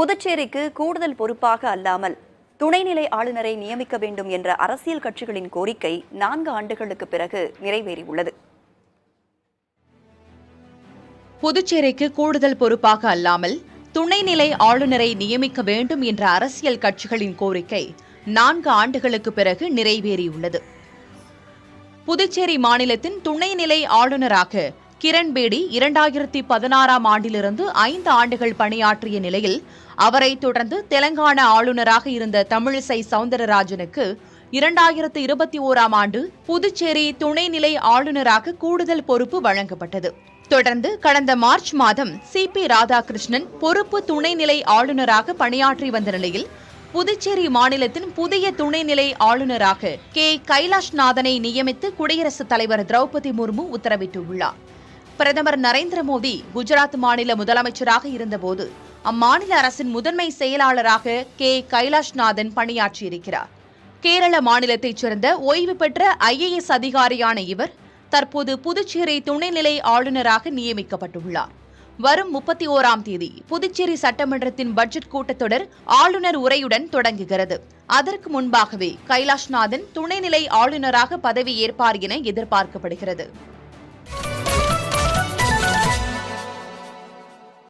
புதுச்சேரிக்கு கூடுதல் பொறுப்பாக அல்லாமல் துணைநிலை ஆளுநரை நியமிக்க வேண்டும் என்ற அரசியல் கட்சிகளின் கோரிக்கை 4 ஆண்டுகளுக்கு பிறகு நிறைவேறியுள்ளது. புதுச்சேரிக்கு கூடுதல் பொறுப்பாக அல்லாமல் துணைநிலை ஆளுநரை நியமிக்க வேண்டும் என்ற அரசியல் கட்சிகளின் கோரிக்கை 4 ஆண்டுகளுக்கு பிறகு நிறைவேறியுள்ளது. புதுச்சேரி மாநிலத்தின் துணைநிலை ஆளுநராக கிரண்பேடி 2016ஆம் ஆண்டிலிருந்து 5 ஆண்டுகள் பணியாற்றிய நிலையில் அவரை தொடர்ந்து தெலங்கானா ஆளுநராக இருந்த தமிழிசை சவுந்தரராஜனுக்கு 2021ஆம் ஆண்டு புதுச்சேரி துணைநிலை ஆளுநராக கூடுதல் பொறுப்பு வழங்கப்பட்டது. தொடர்ந்து கடந்த மார்ச் மாதம் CP ராதாகிருஷ்ணன் பொறுப்பு துணைநிலை ஆளுநராக பணியாற்றி வந்த நிலையில் புதுச்சேரி மாநிலத்தின் புதிய துணைநிலை ஆளுநராக கைலாஷ்நாதனை நியமித்து குடியரசுத் தலைவர் திரௌபதி முர்மு உத்தரவிட்டுள்ளார். பிரதமர் நரேந்திர மோடி குஜராத் மாநில முதலமைச்சராக இருந்தபோது அம்மாநில அரசின் முதன்மை செயலாளராக கைலாஷ்நாதன் பணியாற்றியிருக்கிறார். கேரள மாநிலத்தைச் சேர்ந்த ஓய்வு பெற்ற IAS அதிகாரியான இவர் தற்போது புதுச்சேரி துணைநிலை ஆளுநராக நியமிக்கப்பட்டுள்ளார். வரும் 31ஆம் தேதி புதுச்சேரி சட்டமன்றத்தின் பட்ஜெட் கூட்டத்தொடர் ஆளுநர் உரையுடன் தொடங்குகிறது. அதற்கு முன்பாகவே கைலாஷ்நாதன் துணைநிலை ஆளுநராக பதவி ஏற்பார் என எதிர்பார்க்கப்படுகிறது.